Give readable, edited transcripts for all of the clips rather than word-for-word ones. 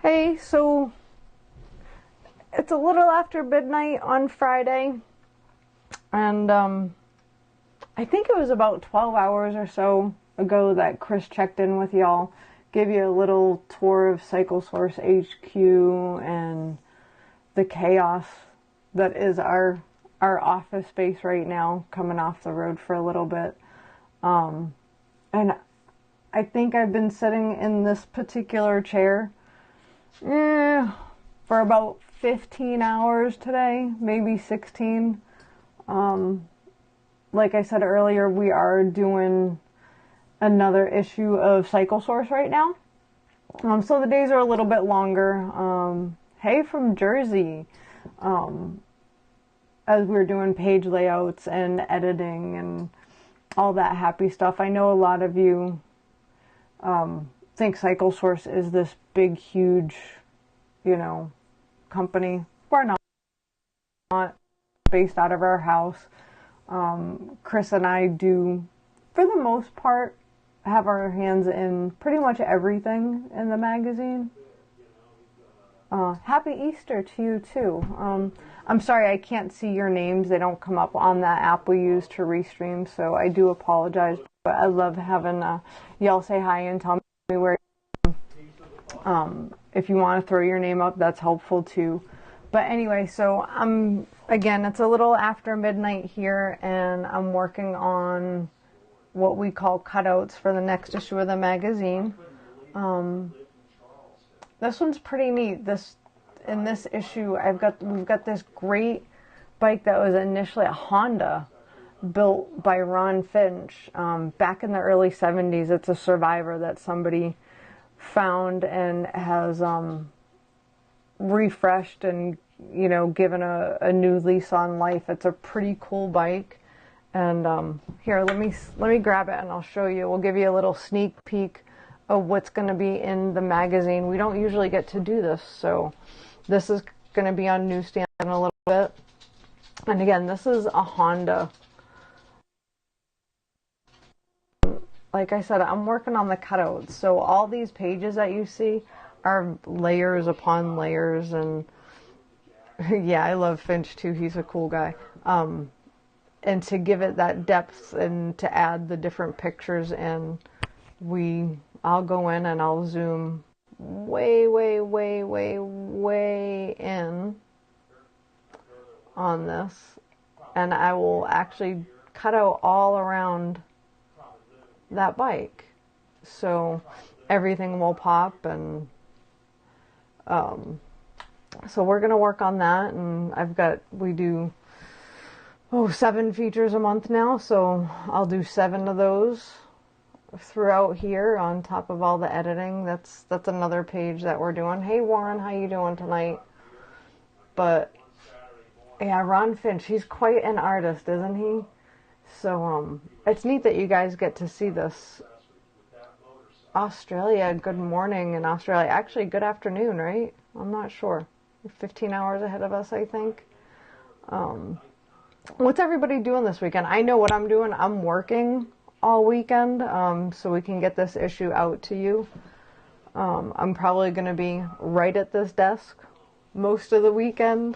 Hey, so it's a little after midnight on Friday, and I think it was about 12 hours or so ago that Chris checked in with y'all, gave you a little tour of CycleSource HQ and the chaos that is our office space right now, coming off the road for a little bit. And I think I've been sitting in this particular chair for about 15 hours today, maybe 16. Like I said earlier, we are doing another issue of CycleSource right now. So the days are a little bit longer. Hey from Jersey. As we're doing page layouts and editing and all that happy stuff. I know a lot of you think CycleSource is this big, huge, company. We're not based out of our house. Chris and I do, for the most part, have our hands in pretty much everything in the magazine. Happy Easter to you too. I'm sorry I can't see your names. They don't come up on that app we use to restream, so I do apologize. But I love having y'all say hi and tell me where. If you want to throw your name up, that's helpful too. But anyway, so again, it's a little after midnight here, and I'm working on what we call cutouts for the next issue of the magazine. This one's pretty neat. In this issue, we've got this great bike that was initially a Honda, built by Ron Finch back in the early 70s. It's a Survivor that somebody found and has refreshed and given a new lease on life. It's a pretty cool bike, and here, let me grab it and I'll show you. We'll give you a little sneak peek of what's going to be in the magazine. We don't usually get to do this, so this is going to be on newsstand in a little bit. And again, this is a Honda. Like I said, I'm working on the cutouts, so all these pages that you see are layers upon layers, and yeah, I love Finch too. He's a cool guy. And to give it that depth and to add the different pictures in, I'll go in and I'll zoom way, way, way, way, way in on this, and I will actually cut out all around that bike, so everything will pop. And so we're gonna work on that, and we do 7 features a month now, so I'll do 7 of those throughout here on top of all the editing. That's another page that we're doing. Hey Warren, how you doing tonight? But yeah, Ron Finch, he's quite an artist, isn't he? So it's neat that you guys get to see this. Australia, good morning in Australia. Actually, good afternoon, right? I'm not sure. 15 hours ahead of us, I think. What's everybody doing this weekend? I know what I'm doing. I'm working all weekend, so we can get this issue out to you. I'm probably going to be right at this desk most of the weekend.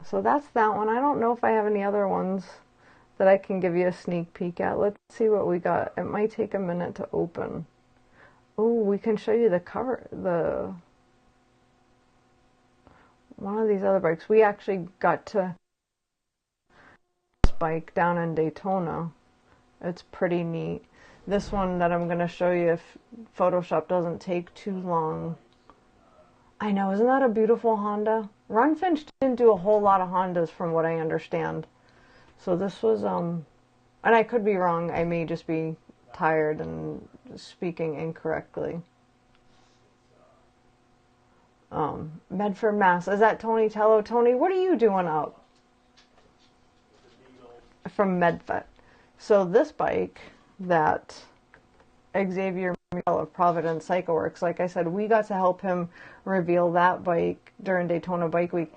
So that's that one. I don't know if I have any other ones that I can give you a sneak peek at. Let's see what we got. It might take a minute to open. Oh, we can show you the cover, one of these other bikes. We actually got to this bike down in Daytona. It's pretty neat. This one that I'm going to show you, if Photoshop doesn't take too long. I know, isn't that a beautiful Honda? Ron Finch didn't do a whole lot of Hondas from what I understand. So this was, and I could be wrong. I may just be tired and speaking incorrectly. Medford, Mass. Is that Tony Tello? Tony, what are you doing up? From Medford. So this bike that Xavier of Providence CycleWorks, like I said, we got to help him reveal that bike during Daytona Bike Week.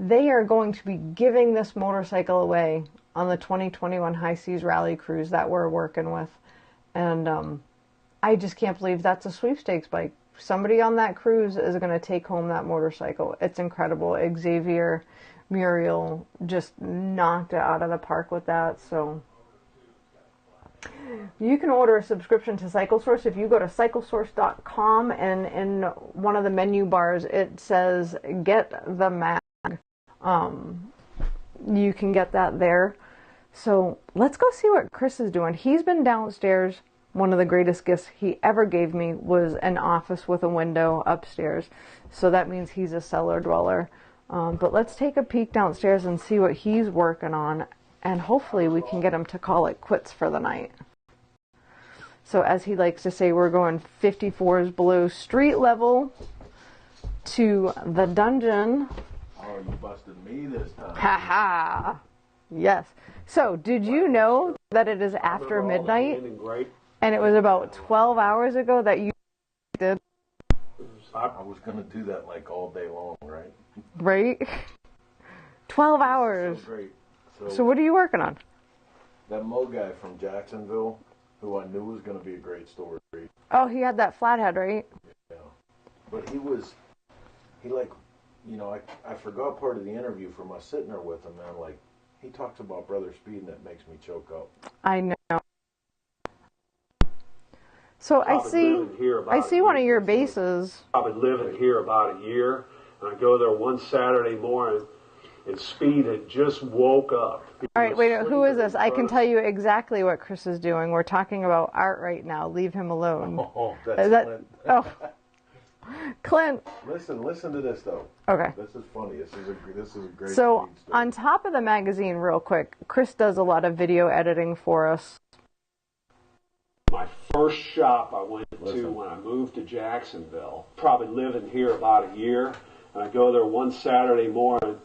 They are going to be giving this motorcycle away on the 2021 High Seas Rally Cruise that we're working with. And I just can't believe that's a sweepstakes bike somebody on that cruise is going to take home that motorcycle. It's incredible. Xavier, Muriel just knocked it out of the park with that. So you can order a subscription to CycleSource if you go to cyclesource.com, and in one of the menu bars it says get the mag. You can get that there. So let's go see what Chris is doing. He's been downstairs. One of the greatest gifts he ever gave me was an office with a window upstairs. So that means he's a cellar dweller. But let's take a peek downstairs and see what he's working on. And hopefully we can get him to call it quits for the night. So as he likes to say, we're going 54s below street level to the dungeon. Oh, you busted me this time. Ha ha! Yes. So, did you know that it is after midnight? And it was about 12 hours ago that you did? I was going to do that like all day long, right? Right? 12 hours. So great. So what are you working on? That Mo guy from Jacksonville, who I knew was going to be a great story. Oh, he had that flathead, right? Yeah. But I forgot part of the interview from us sitting there with him, man. Like, he talks about Brother Speed and it makes me choke up. I know. So I see one of your bases. I've been living here about a year, and I go there one Saturday morning, and Speed had just woke up. All right, wait, who is this? I can tell you exactly what Chris is doing. We're talking about art right now. Leave him alone. Oh, that's Clint. Oh, Clint. Listen to this though. Okay. This is funny. This is a great. So Speed story. on top of the magazine, real quick, Chris does a lot of video editing for us. My first shop I went to when I moved to Jacksonville, probably living here about a year, and I go there one Saturday morning,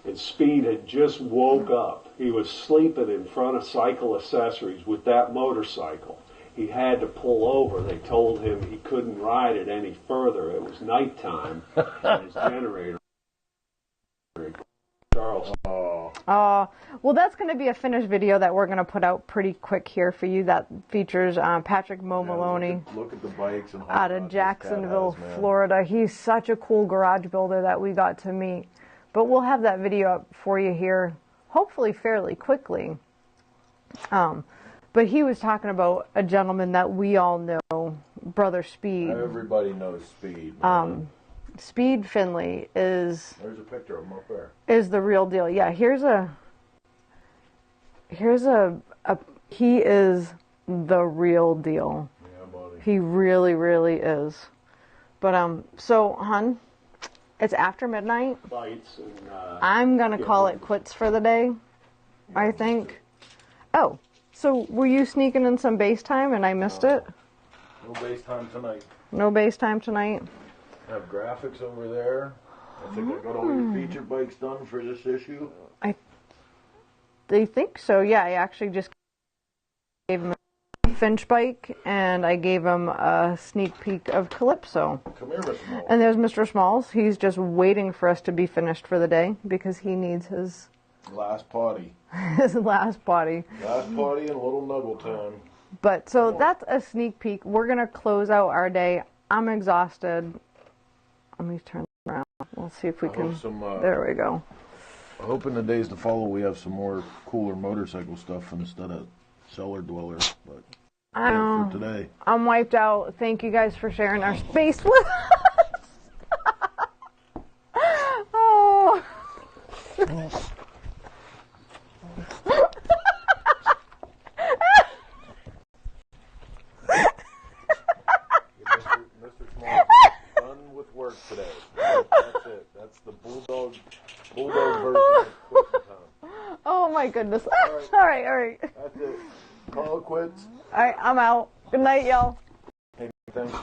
and Speed had just woke up. He was sleeping in front of Cycle Accessories with that motorcycle. He had to pull over. They told him he couldn't ride it any further. It was nighttime, and his generator. Charleston. Well, that's going to be a finished video that we're going to put out pretty quick here for you. That features Patrick Mo Maloney. Look at the bikes and out of Jacksonville, Florida. He's such a cool garage builder that we got to meet. But we'll have that video up for you here, hopefully fairly quickly. But he was talking about a gentleman that we all know, Brother Speed. Everybody knows Speed. Speed Finley is... There's a picture of him up there. Is the real deal. Yeah, he is the real deal. Yeah, buddy. He really, really is. But, so, hun, it's after midnight. Lights and, I'm going to call it quits for the day, I think. Oh, so were you sneaking in some base time and I missed it? No base time tonight. No base time tonight? I have graphics over there. I think I got all your feature bikes done for this issue. They think so, yeah. I actually just gave him a Finch bike, and I gave him a sneak peek of Calypso. Come here, Mr. Smalls. And there's Mr. Smalls. He's just waiting for us to be finished for the day because he needs his last potty. his last potty. Last potty and a little nuggle time. But so that's a sneak peek. We're gonna close out our day. I'm exhausted. Let me turn around. We'll see if we can. There we go. I hope in the days to follow we have some more cooler motorcycle stuff instead of cellar dweller. But I know. for today, I'm wiped out. Thank you guys for sharing our space with us. Oh. Mr. Small is done with work today. That's it. That's the bulldog version of quitting time. Oh my goodness. right. All right. That's it. Call it quits. All right, I'm out. Good night, y'all. Hey, thanks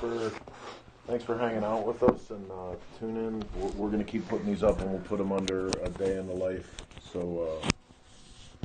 for hanging out with us and tune in. We're going to keep putting these up and we'll put them under a day in the life. So